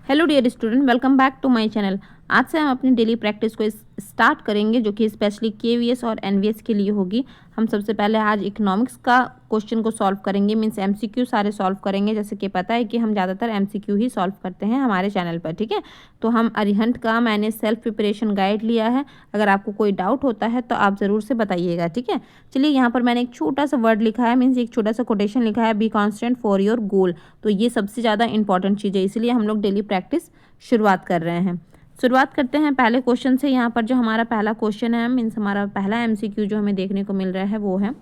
Hello dear student, welcome back to my channel. आज से हम अपनी डेली प्रैक्टिस को स्टार्ट करेंगे, जो कि स्पेशली केवीएस और एनवीएस के लिए होगी। हम सबसे पहले आज इकोनॉमिक्स का क्वेश्चन को सॉल्व करेंगे, मींस एमसीक्यू सारे सॉल्व करेंगे। जैसे कि पता है कि हम ज़्यादातर एमसीक्यू ही सॉल्व करते हैं हमारे चैनल पर, ठीक है। तो हम अरिहंत का मैंने सेल्फ प्रिपरेशन गाइड लिया है। अगर आपको कोई डाउट होता है तो आप ज़रूर से बताइएगा, ठीक है। चलिए, यहाँ पर मैंने एक छोटा सा वर्ड लिखा है, मीन्स एक छोटा सा कोटेशन लिखा है, be constant for your goal. तो ये सबसे ज़्यादा इंपॉर्टेंट चीज़ है, इसलिए हम लोग डेली प्रैक्टिस शुरुआत कर रहे हैं। शुरुआत करते हैं पहले क्वेश्चन से। यहाँ पर जो हमारा पहला क्वेश्चन है, मीन्स हमारा पहला एमसीक्यू जो हमें देखने को मिल रहा है वो है,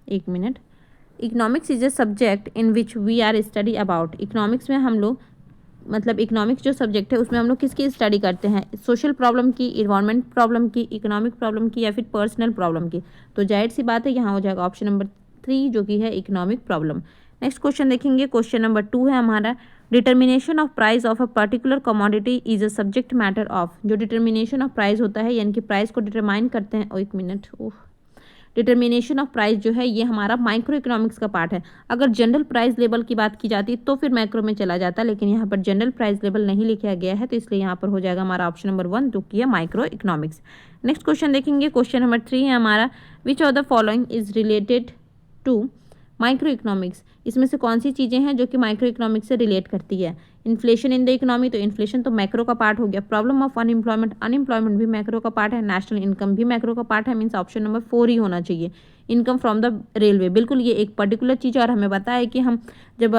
एक minute. Economics is a subject in which we are study about. Economics में हम लोग, मतलब इकोनॉमिक्स जो सब्जेक्ट है उसमें हम लोग किसकी स्टडी करते हैं? सोशल प्रॉब्लम की, इन्वायरमेंट प्रॉब्लम की, इकोनॉमिक प्रॉब्लम की, या फिर पर्सनल प्रॉब्लम की। तो जाहिर सी बात है यहाँ हो जाएगा ऑप्शन नंबर 3, जो कि है इकोनॉमिक प्रॉब्लम। नेक्स्ट क्वेश्चन देखेंगे, क्वेश्चन नंबर 2 है हमारा, determination of price of a particular commodity is a subject matter of. जो डिटर्मिनेशन ऑफ प्राइस होता है, यानी कि प्राइस को डिटरमाइन करते हैं, एक मिनट, डिटर्मिनेशन ऑफ प्राइस जो है ये हमारा माइक्रो इकोनॉमिक्स का पार्ट है। अगर जनरल प्राइस लेवल की बात की जाती तो फिर मैक्रो में चला जाता, लेकिन यहाँ पर जनरल प्राइस लेवल नहीं लिखा गया है, तो इसलिए यहाँ पर हो जाएगा हमारा ऑप्शन नंबर 1, जो कि है माइक्रो इकोनॉमिक्स। नेक्स्ट क्वेश्चन देखेंगे, क्वेश्चन नंबर 3 है हमारा, which of the following is related to micro economics. इसमें से कौन सी चीज़ें हैं जो कि माइक्रो इकोनॉमिक्स से रिलेट करती है? इन्फ्लेशन इन द इकोनॉमी, तो इन्फ्लेशन तो मैक्रो का पार्ट हो गया। प्रॉब्लम ऑफ अनएम्प्लॉयमेंट, अनएम्प्लॉयमेंट भी मैक्रो का पार्ट है। नेशनल इनकम भी मैक्रो का पार्ट है, मीन्स ऑप्शन नंबर 4 ही होना चाहिए। इनकम फ्रॉम द रेलवे, बिल्कुल ये एक पर्टिकुलर चीज़ है, और हमें पता है कि हम जब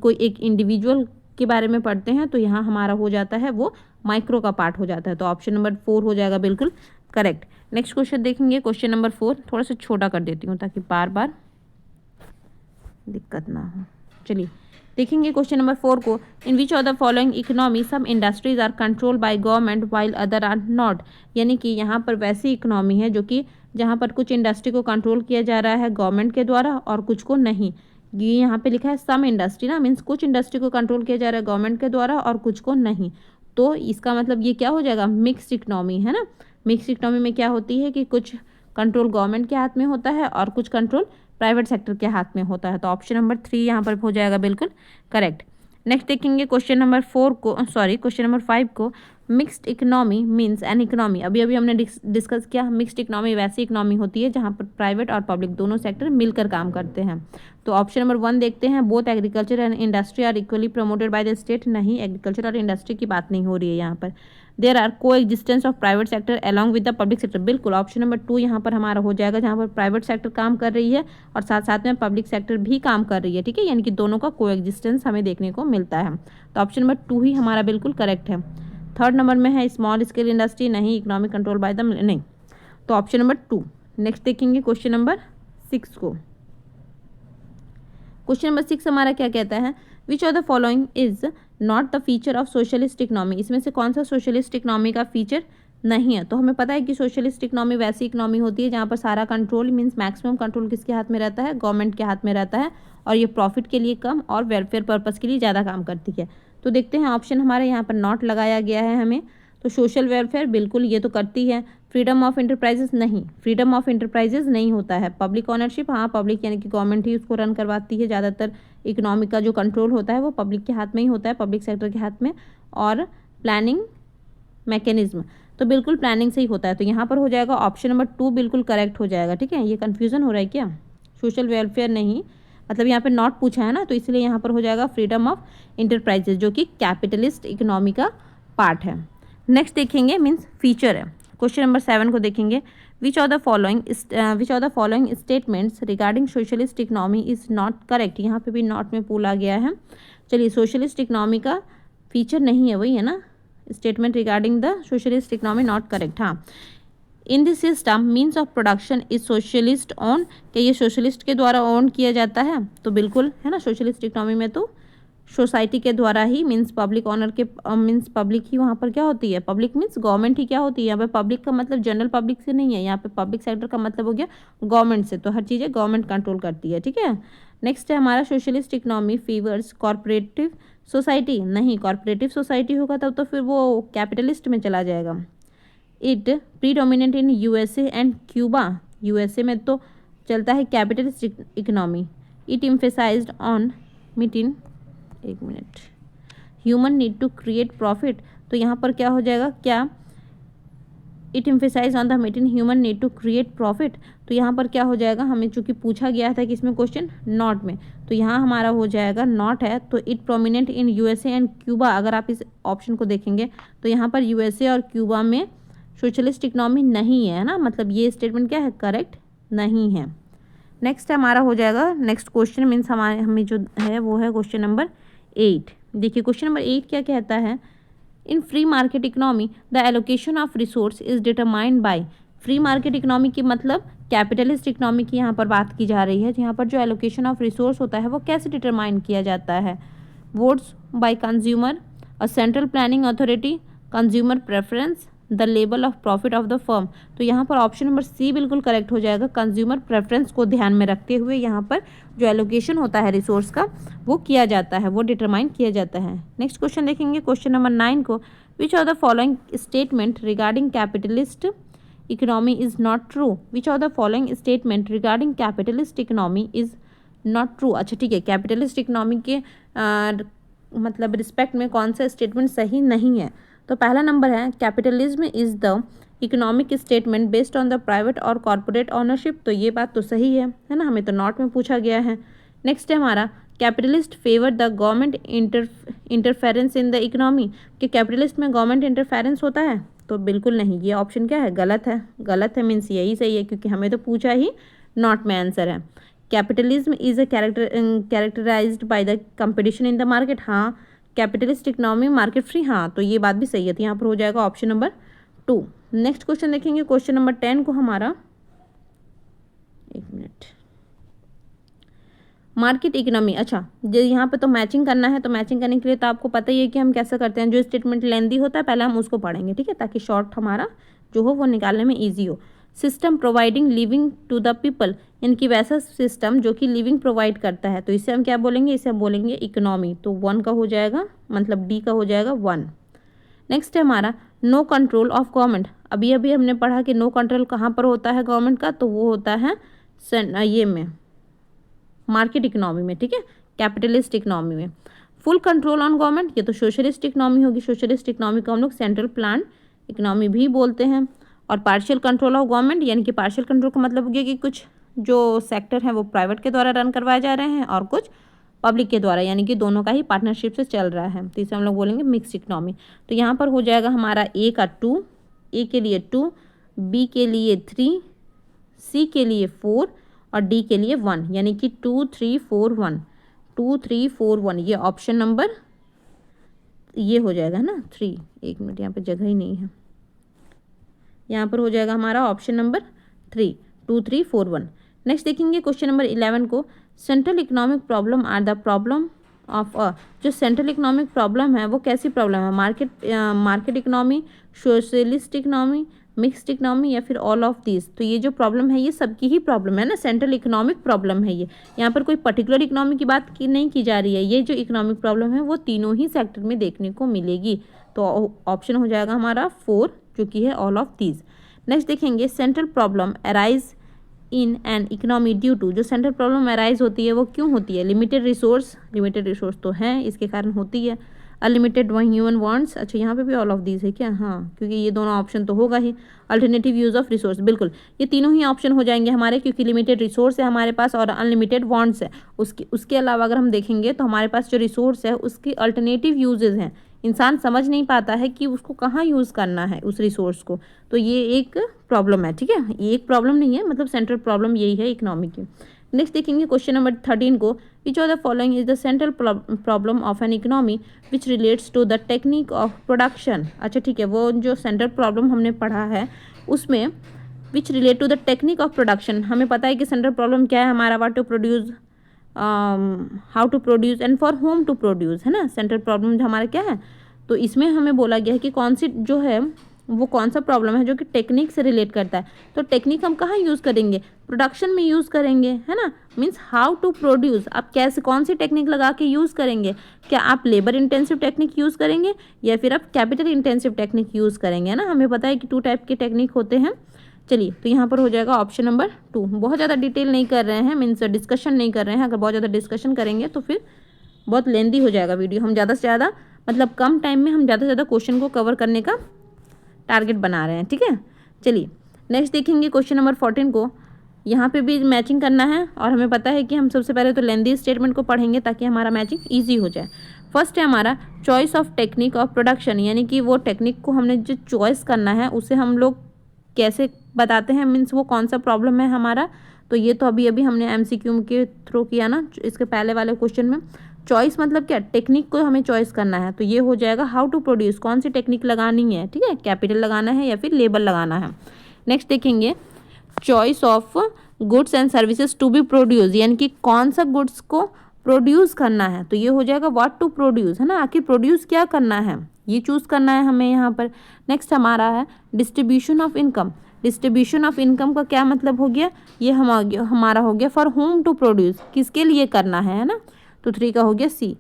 कोई एक इंडिविजुअल के बारे में पढ़ते हैं तो यहाँ हमारा हो जाता है वो माइक्रो का पार्ट हो जाता है। तो ऑप्शन नंबर 4 हो जाएगा बिल्कुल करेक्ट। नेक्स्ट क्वेश्चन देखेंगे, क्वेश्चन नंबर 4, थोड़ा सा छोटा कर देती हूँ ताकि बार बार दिक्कत ना हो। चलिए देखेंगे क्वेश्चन नंबर 4 को, in which of the following economy some industries are control by government while other are not. यानी कि यहाँ पर वैसी इकोनॉमी है जो कि जहाँ पर कुछ इंडस्ट्री को कंट्रोल किया जा रहा है गवर्नमेंट के द्वारा और कुछ को नहीं। ये यहाँ पे लिखा है सम इंडस्ट्री ना, मीन्स कुछ इंडस्ट्री को कंट्रोल किया जा रहा है गवर्नमेंट के द्वारा और कुछ को नहीं। तो इसका मतलब ये क्या हो जाएगा? मिक्स्ड इकोनॉमी है ना। मिक्स्ड इकोनॉमी में क्या होती है कि कुछ कंट्रोल गवर्नमेंट के हाथ में होता है और कुछ कंट्रोल प्राइवेट सेक्टर के हाथ में होता है। तो ऑप्शन नंबर 3 यहाँ पर हो जाएगा बिल्कुल करेक्ट। नेक्स्ट देखेंगे क्वेश्चन नंबर 4 को, सॉरी क्वेश्चन नंबर 5 को, mixed economy means an economy. अभी अभी हमने डिस्कस किया, मिक्स्ड इकोनॉमी वैसी इकोनॉमी होती है जहाँ पर प्राइवेट और पब्लिक दोनों सेक्टर मिलकर काम करते हैं। तो ऑप्शन नंबर 1 देखते हैं, both agriculture and industry are equally promoted by the state. नहीं, एग्रीकल्चर और इंडस्ट्री की बात नहीं हो रही है यहाँ पर। There are coexistence of private sector along with the public sector, बिल्कुल ऑप्शन नंबर 2 यहाँ पर हमारा हो जाएगा, जहाँ पर प्राइवेट सेक्टर काम कर रही है और साथ साथ में पब्लिक सेक्टर भी काम कर रही है, ठीक है। यानी कि दोनों का को एग्जिस्टेंस हमें देखने को मिलता है। तो ऑप्शन नंबर 2 ही हमारा बिल्कुल करेक्ट है। थर्ड नंबर में है स्मॉल स्केल इंडस्ट्री, नहीं, इकोनॉमिक कंट्रोल बाय द, नहीं। तो ऑप्शन नंबर 2। नेक्स्ट देखेंगे क्वेश्चन नंबर 6 को। क्वेश्चन नंबर 6 हमारा क्या कहता है, विच of the following is not the feature of socialist economy. इसमें से कौन सा सोशलिस्ट इकोनॉमी का फीचर नहीं है? तो हमें पता है कि सोशलिस्ट इकोनॉमी वैसी इकोनॉमी होती है जहाँ पर सारा कंट्रोल मीन्स मैक्सिमम कंट्रोल किसके हाथ में रहता है? गवर्नमेंट के हाथ में रहता है, और ये प्रॉफिट के लिए कम और वेलफेयर पर्पज़ के लिए ज़्यादा काम करती है। तो देखते हैं, ऑप्शन हमारे यहाँ पर नॉट लगाया गया है हमें। तो सोशल वेलफेयर बिल्कुल ये तो करती है। फ्रीडम ऑफ इंटरप्राइजेस, नहीं, फ्रीडम ऑफ इंटरप्राइजेस नहीं होता है। पब्लिक ओनरशिप, हाँ, पब्लिक यानी कि गवर्नमेंट ही उसको रन करवाती है। ज़्यादातर इकोनॉमी का जो कंट्रोल होता है वो पब्लिक के हाथ में ही होता है, पब्लिक सेक्टर के हाथ में। और प्लानिंग मैकेनिज्म तो बिल्कुल प्लानिंग से ही होता है। तो यहाँ पर हो जाएगा ऑप्शन नंबर 2 बिल्कुल करेक्ट हो जाएगा, ठीक है। ये कन्फ्यूज़न हो रहा है क्या? सोशल वेलफेयर नहीं, मतलब यहाँ पे नॉट पूछा है ना, तो इसलिए यहाँ पर हो जाएगा फ्रीडम ऑफ इंटरप्राइजेज, जो कि कैपिटलिस्ट इकोनॉमी का पार्ट है। नेक्स्ट देखेंगे मीन्स फीचर है। क्वेश्चन नंबर 7 को देखेंगे, विच of the following statements regarding socialist economy is not correct. यहाँ पे भी नॉट में बोला गया है। चलिए, सोशलिस्ट इकोनॉमी का फीचर नहीं है, वही है ना, statement regarding the socialist economy not correct. हाँ, in this system means of production is socialist on, क्या ये सोशलिस्ट के द्वारा ऑन किया जाता है? तो बिल्कुल है ना, सोशलिस्ट इकोनॉमी में तो सोसाइटी के द्वारा ही, मीन्स पब्लिक ऑनर के, मीन्स पब्लिक ही वहाँ पर क्या होती है? पब्लिक मीन्स गवर्नमेंट ही क्या होती है यहाँ पे? पब्लिक का मतलब जनरल पब्लिक से नहीं है, यहाँ पे पब्लिक सेक्टर का मतलब हो गया गवर्नमेंट से। तो हर चीज़ें गवर्नमेंट कंट्रोल करती है, ठीक है। नेक्स्ट है हमारा, socialist economy favours corporative society. नहीं, कॉर्पोरेटिव सोसाइटी होगा तब तो फिर वो कैपिटलिस्ट में चला जाएगा। It predominant in USA and Cuba. USA में तो चलता है capitalist economy. It emphasized on meeting, एक minute, human need to create profit, तो यहाँ पर क्या हो जाएगा, क्या it emphasize on the maintain human need to create profit, तो यहाँ पर क्या हो जाएगा, हमें चूंकि पूछा गया था कि इसमें क्वेश्चन नॉट में, तो यहाँ हमारा हो जाएगा नॉट है। तो it prominent in USA and Cuba, अगर आप इस ऑप्शन को देखेंगे तो यहाँ पर यूएसए और क्यूबा में सोशलिस्ट इकोनॉमी नहीं है ना, मतलब ये स्टेटमेंट क्या है, करेक्ट नहीं है। नेक्स्ट हमारा हो जाएगा नेक्स्ट क्वेश्चन मीन्स हमें जो है वो है क्वेश्चन नंबर 8। देखिए क्वेश्चन नंबर 8 क्या कहता है, in free market economy the allocation of resource is determined by, free market economy की मतलब कैपिटलिस्ट इकोनॉमी की यहाँ पर बात की जा रही है। यहाँ पर जो एलोकेशन ऑफ रिसोर्स होता है वो कैसे डिटरमाइन किया जाता है, votes by consumer, a central planning authority, consumer preference, the level of profit of the firm, तो यहाँ पर ऑप्शन नंबर सी बिल्कुल करेक्ट हो जाएगा। कंज्यूमर प्रेफरेंस को ध्यान में रखते हुए यहाँ पर जो एलोकेशन होता है रिसोर्स का वो किया जाता है, वो डिटरमाइन किया जाता है। नेक्स्ट क्वेश्चन देखेंगे क्वेश्चन नंबर 9 को, which of the following statement regarding capitalist economy is not true, which of the following statement regarding capitalist economy is not true. अच्छा ठीक है, कैपिटलिस्ट इकोनॉमी के मतलब रिस्पेक्ट में कौन सा स्टेटमेंट सही नहीं है, तो पहला नंबर है capitalism is the economic statement based on the private और कॉर्पोरेट ओनरशिप, तो ये बात तो सही है ना, हमें तो नॉट में पूछा गया है। नेक्स्ट है हमारा capitalist favour the government interference in the economy, कि कैपिटलिस्ट में गवर्नमेंट इंटरफेरेंस होता है, तो बिल्कुल नहीं, ये ऑप्शन क्या है, गलत है। गलत है मीन्स यही सही है क्योंकि हमें तो पूछा ही नॉट में आंसर है। Capitalism is a characterized by the competition in the market, हाँ कैपिटलिस्ट इकोनॉमी मार्केट फ्री, हाँ तो ये बात भी सही है, तो यहाँ पर हो जाएगा ऑप्शन नंबर 2। नेक्स्ट क्वेश्चन देखेंगे क्वेश्चन नंबर 10 को हमारा, एक मिनट, मार्केट इकोनॉमी। अच्छा जो यहाँ पे तो मैचिंग करना है, तो मैचिंग करने के लिए तो आपको पता ही है कि हम कैसे करते हैं, जो स्टेटमेंट लेंदी होता है पहले हम उसको पढ़ेंगे, ठीक है, ताकि शॉर्ट हमारा जो हो वो निकालने में ईजी हो। System providing living to the people, इनकी वैसा सिस्टम जो कि लिविंग प्रोवाइड करता है, तो इसे हम क्या बोलेंगे, इसे हम बोलेंगे इकोनॉमी, तो 1 का हो जाएगा, मतलब डी का हो जाएगा 1। नेक्स्ट है हमारा नो कंट्रोल ऑफ गवर्नमेंट, अभी अभी हमने पढ़ा कि नो कंट्रोल कहाँ पर होता है गवर्नमेंट का, तो वो होता है ये में मार्केट इकोनॉमी में, ठीक है, कैपिटलिस्ट इकोनॉमी में। फुल कंट्रोल ऑन गवर्नमेंट, ये तो सोशलिस्ट इकोनॉमी होगी, सोशलिस्ट इकोनॉमी को हम लोग सेंट्रल प्लान इकोनॉमी भी बोलते हैं। और पार्शियल कंट्रोल ऑफ गवर्नमेंट, यानी कि पार्शियल कंट्रोल का मतलब हो गया कि कुछ जो सेक्टर हैं वो प्राइवेट के द्वारा रन करवाए जा रहे हैं और कुछ पब्लिक के द्वारा, यानी कि दोनों का ही पार्टनरशिप से चल रहा है, तो इसे हम लोग बोलेंगे मिक्स इकोनॉमी। तो यहाँ पर हो जाएगा हमारा ए का 2, ए के लिए 2, बी के लिए 3, सी के लिए 4 और डी के लिए 1, यानी कि 2 3 4 1, 2 3 4 1, ये ऑप्शन नंबर ये हो जाएगा ना 3, एक मिनट यहाँ पे जगह ही नहीं है, यहाँ पर हो जाएगा हमारा ऑप्शन नंबर 3, 2 3 4 1। नेक्स्ट देखेंगे क्वेश्चन नंबर 11 को, central economic problem are the problem of a, जो सेंट्रल इकोनॉमिक प्रॉब्लम है वो कैसी प्रॉब्लम है, market economy, socialist economy, mixed economy या फिर ऑल ऑफ दिस, तो ये जो प्रॉब्लम है ये सबकी ही प्रॉब्लम है ना, सेंट्रल इकोनॉमिक प्रॉब्लम है ये, यहाँ पर कोई पर्टिकुलर इकोनॉमी की बात नहीं की जा रही है, ये जो इकोनॉमिक प्रॉब्लम है वो तीनों ही सेक्टर में देखने को मिलेगी, तो ऑप्शन हो जाएगा हमारा 4 जो कि है ऑल ऑफ दीज। नेक्स्ट देखेंगे central problem arise in an economy due to, जो सेंट्रल प्रॉब्लम अराइज होती है वो क्यों होती है, लिमिटेड रिसोर्स तो है इसके कारण होती है, अनलिमिटेड ह्यूमन वांट्स, अच्छा यहाँ पे भी ऑल ऑफ दीज है क्या, हाँ क्योंकि ये दोनों ऑप्शन तो होगा ही, अल्टरनेटिव यूज ऑफ रिसोर्स, बिल्कुल ये तीनों ही ऑप्शन हो जाएंगे हमारे, क्योंकि लिमिटेड रिसोर्स है हमारे पास और अनलिमिटेड वांट्स है, उसके अलावा अगर हम देखेंगे तो हमारे पास जो रिसोर्स है उसकी अल्टरनेटिव यूजेज हैं, इंसान समझ नहीं पाता है कि उसको कहाँ यूज़ करना है उस रिसोर्स को, तो ये एक प्रॉब्लम है, ठीक है, ये एक प्रॉब्लम नहीं है, मतलब सेंट्रल प्रॉब्लम यही है इकोनॉमी की। नेक्स्ट देखेंगे क्वेश्चन नंबर 13 को, which of the following is the central problem of an economy which relates to the technique of production, अच्छा ठीक है, वो जो सेंट्रल प्रॉब्लम हमने पढ़ा है उसमें which relate to the technique of production, हमें पता है कि सेंट्रल प्रॉब्लम क्या है हमारा, what to produce, how to produce and for whom to produce, है ना, सेंट्रल प्रॉब्लम जो हमारा क्या है, तो इसमें हमें बोला गया है कि कौन सी जो है वो कौन सा प्रॉब्लम है जो कि टेक्निक से रिलेट करता है, तो टेक्निक हम कहाँ यूज़ करेंगे, प्रोडक्शन में यूज़ करेंगे, है ना, मीन्स हाउ टू प्रोड्यूस, आप कैसे कौन सी टेक्निक लगा के यूज़ करेंगे, क्या आप लेबर इंटेंसिव टेक्निक यूज़ करेंगे या फिर आप कैपिटल इंटेंसिव टेक्निक यूज़ करेंगे, है ना, हमें पता है कि 2 टाइप के टेक्निक होते हैं। चलिए तो यहाँ पर हो जाएगा ऑप्शन नंबर 2, बहुत ज़्यादा डिटेल नहीं कर रहे हैं, मीन्स डिस्कशन नहीं कर रहे हैं, अगर बहुत ज़्यादा डिस्कशन करेंगे तो फिर बहुत लेंदी हो जाएगा वीडियो, हम ज़्यादा से ज़्यादा मतलब कम टाइम में हम ज़्यादा से ज़्यादा क्वेश्चन को कवर करने का टारगेट बना रहे हैं, ठीक है। चलिए नेक्स्ट देखेंगे क्वेश्चन नंबर 14 को। यहाँ पे भी मैचिंग करना है और हमें पता है कि हम सबसे पहले तो लेंदी स्टेटमेंट को पढ़ेंगे ताकि हमारा मैचिंग ईजी हो जाए। फर्स्ट है हमारा choice of technique of production, यानी कि वो टेक्निक को हमने जो चॉइस करना है उसे हम लोग कैसे बताते हैं, मीन्स वो कौन सा प्रॉब्लम है हमारा। तो ये तो अभी हमने एमसीक्यू के थ्रू किया ना, इसके पहले वाले क्वेश्चन में। चॉइस मतलब क्या, टेक्निक को हमें चॉइस करना है, तो ये हो जाएगा हाउ टू प्रोड्यूस, कौन सी टेक्निक लगानी है, ठीक है, कैपिटल लगाना है या फिर लेबल लगाना है। नेक्स्ट देखेंगे choice of goods and services to be produce, यानी कि कौन सा गुड्स को प्रोड्यूस करना है, तो ये हो जाएगा व्हाट टू प्रोड्यूस, है ना, आखिर प्रोड्यूस क्या करना है ये चूज करना है हमें यहाँ पर। नेक्स्ट हमारा है distribution of income. Distribution of income का क्या मतलब हो गया, ये हमारा हो गया फॉर होम टू प्रोड्यूस, किसके लिए करना है ना, तो 3 का हो गया सी।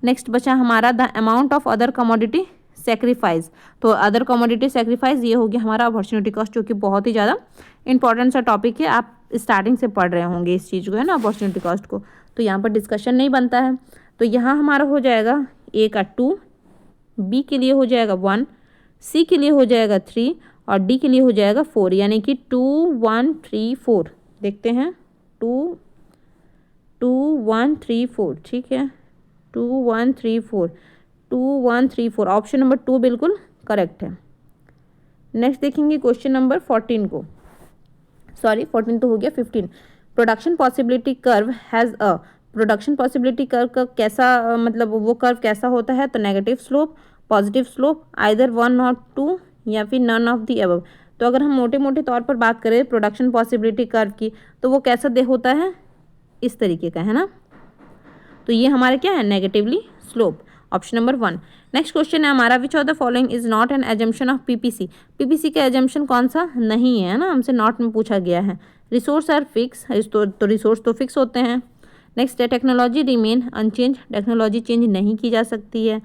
नेक्स्ट बचा हमारा the amount of other commodity sacrifice, तो अदर कमोडिटी सेक्रीफाइस ये हो गया हमारा अपॉर्चुनिटी कॉस्ट, जो कि बहुत ही ज़्यादा इंपॉर्टेंट सा टॉपिक है, आप स्टार्टिंग से पढ़ रहे होंगे इस चीज़ को, है ना, अपॉर्चुनिटी कॉस्ट को, तो यहाँ पर डिस्कशन नहीं बनता है। तो यहाँ हमारा हो जाएगा ए का 2, बी के लिए हो जाएगा 1, सी के लिए हो जाएगा 3 और डी के लिए हो जाएगा 4, यानी कि 2 1 3 4। देखते हैं 2 2 1 3 4, ठीक है, 2 1 3 4 2 1 3 4, ऑप्शन नंबर 2 बिल्कुल करेक्ट है। नेक्स्ट देखेंगे क्वेश्चन नंबर 14 को, सॉरी 14 तो हो गया 15। Production possibility curve has a, production possibility curve का कैसा मतलब वो कर्व कैसा होता है, तो negative slope, positive slope, either 1 और 2 या फिर नन ऑफ दी अबव। तो अगर हम मोटे मोटे तौर पर बात करें प्रोडक्शन पॉसिबिलिटी कर्व की, तो वो कैसा होता है, इस तरीके का, है ना, तो ये हमारे क्या है, negatively slope, option number 1। Next question है हमारा which of the following is not an assumption of PPC. PPC का एजम्पशन कौन सा नहीं है ना, हमसे नॉट में पूछा गया है। रिसोर्स आर फिक्स, तो रिसोर्स तो फिक्स होते हैं। नेक्स्ट है technology remain unchange, technology change नहीं की जा सकती है।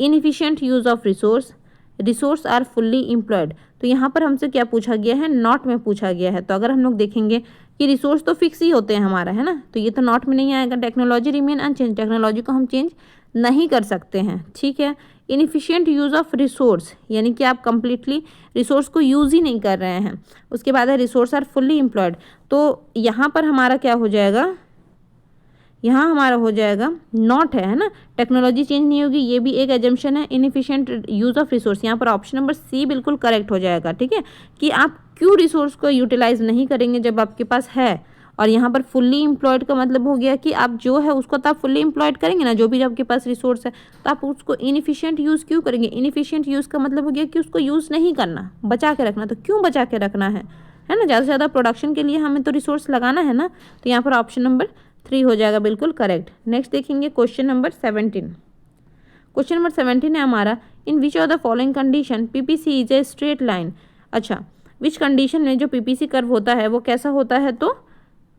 Inefficient use of resource, resource are fully employed, तो यहाँ पर हमसे क्या पूछा गया है, नॉट में पूछा गया है। तो अगर हम लोग देखेंगे कि रिसोर्स तो फिक्स ही होते हैं हमारा, है ना, तो ये तो नॉट में नहीं आएगा। टेक्नोलॉजी रिमेन अनचेंज, टेक्नोलॉजी को हम चेंज नहीं कर सकते हैं, ठीक है। इनएफिशिएंट यूज़ ऑफ रिसोर्स, यानी कि आप कंप्लीटली रिसोर्स को यूज़ ही नहीं कर रहे हैं। उसके बाद है रिसोर्स आर फुल्ली एम्प्लॉयड, तो यहाँ पर हमारा क्या हो जाएगा, यहाँ हमारा हो जाएगा नॉट है ना, टेक्नोलॉजी चेंज नहीं होगी, ये भी एक एजम्पशन है। इनएफिशिएंट यूज़ ऑफ रिसोर्स, यहाँ पर ऑप्शन नंबर सी बिल्कुल करेक्ट हो जाएगा, ठीक है, कि आप क्यों रिसोर्स को यूटिलाइज नहीं करेंगे जब आपके पास है। और यहाँ पर फुल्ली एम्प्लॉयड का मतलब हो गया कि आप जो है उसको तो आप फुल्ली एम्प्लॉयड करेंगे ना, जो भी आपके पास रिसोर्स है, तो आप उसको इनएफिशिएंट यूज़ क्यों करेंगे। इनएफिशिएंट यूज़ का मतलब हो गया कि उसको यूज़ नहीं करना, बचा के रखना। तो क्यों बचा के रखना है ना, ज़्यादा से ज़्यादा प्रोडक्शन के लिए हमें तो रिसोर्स लगाना है ना, तो यहाँ पर ऑप्शन नंबर 3 हो जाएगा बिल्कुल करेक्ट। नेक्स्ट देखेंगे क्वेश्चन नंबर 17। क्वेश्चन नंबर 17 है हमारा in which of the following condition PPC is a straight line. अच्छा, विच कंडीशन में जो पीपीसी कर्व होता है वो कैसा होता है, तो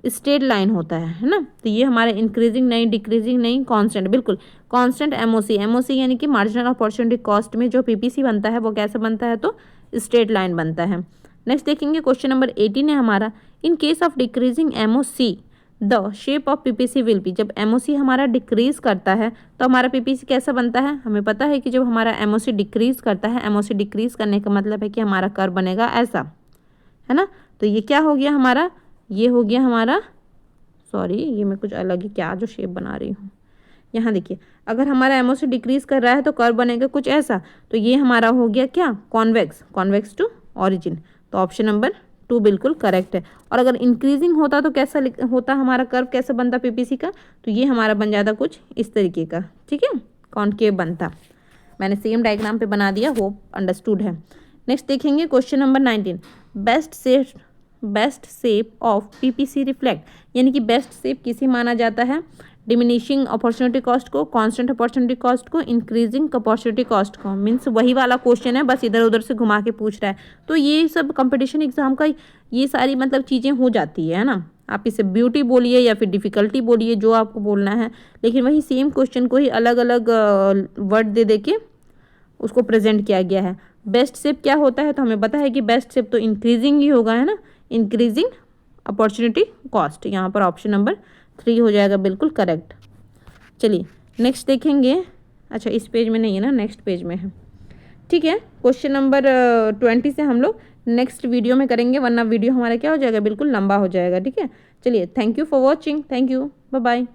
स्ट्रेट लाइन होता है ना। तो ये हमारे इंक्रीजिंग नहीं, डिक्रीजिंग नहीं, कांस्टेंट, बिल्कुल कांस्टेंट। एमओसी, एमओसी यानी कि मार्जिनल अपॉर्चुनिटी कॉस्ट में जो पीपीसी बनता है वो कैसा बनता है, तो स्ट्रेट लाइन बनता है। नेक्स्ट देखेंगे क्वेश्चन नंबर 18 है हमारा in case of decreasing MOC the shape of PPC will be. जब एमओसी हमारा डिक्रीज करता है तो हमारा पीपीसी कैसा बनता है, हमें पता है कि जब हमारा एमओसी डिक्रीज करता है, एमओसी डिक्रीज करने का मतलब है कि हमारा कर्व बनेगा ऐसा, है ना। तो ये क्या हो गया हमारा, ये हो गया हमारा, सॉरी ये मैं कुछ अलग ही क्या जो शेप बना रही हूँ, यहाँ देखिए, अगर हमारा एमओसी डिक्रीज कर रहा है तो कर्व बनेगा कुछ ऐसा। तो ये हमारा हो गया क्या, कॉन्वेक्स, कॉन्वेक्स टू ऑरिजिन, तो ऑप्शन नंबर 2 बिल्कुल करेक्ट है। और अगर इंक्रीजिंग होता तो कैसा होता हमारा कर्व, कैसा बनता पीपीसी का, तो ये हमारा बन जाता कुछ इस तरीके का, ठीक है, कॉनकेव बनता। मैंने सेम डायग्राम पे बना दिया, होप अंडरस्टूड है। नेक्स्ट देखेंगे question number 19 best shape of PPC reflect, यानी कि बेस्ट शेप किसे माना जाता है, डिमिनिशिंग अपॉर्चुनिटी कॉस्ट को, कांस्टेंट अपॉर्चुनिटी कॉस्ट को, इंक्रीजिंग अपॉर्चुनिटी कॉस्ट को। मीन्स वही वाला क्वेश्चन है, बस इधर उधर से घुमा के पूछ रहा है। तो ये सब कंपटीशन एग्जाम का ये सारी मतलब चीज़ें हो जाती है ना, आप इसे ब्यूटी बोलिए या फिर डिफ़िकल्टी बोलिए, जो आपको बोलना है, लेकिन वही सेम क्वेश्चन को ही अलग अलग वर्ड दे दे के उसको प्रेजेंट किया गया है। बेस्ट शेप क्या होता है, तो हमें पता है कि बेस्ट शेप तो इंक्रीजिंग ही होगा, है ना, इंक्रीजिंग अपॉर्चुनिटी कॉस्ट। यहाँ पर ऑप्शन नंबर 3 हो जाएगा बिल्कुल करेक्ट। चलिए नेक्स्ट देखेंगे अच्छा इस पेज में नहीं है ना, नेक्स्ट पेज में है। ठीक है, क्वेश्चन नंबर 20 से हम लोग नेक्स्ट वीडियो में करेंगे, वरना वीडियो हमारा क्या हो जाएगा, बिल्कुल लंबा हो जाएगा। ठीक है, चलिए, thank you for watching, thank you, bye bye.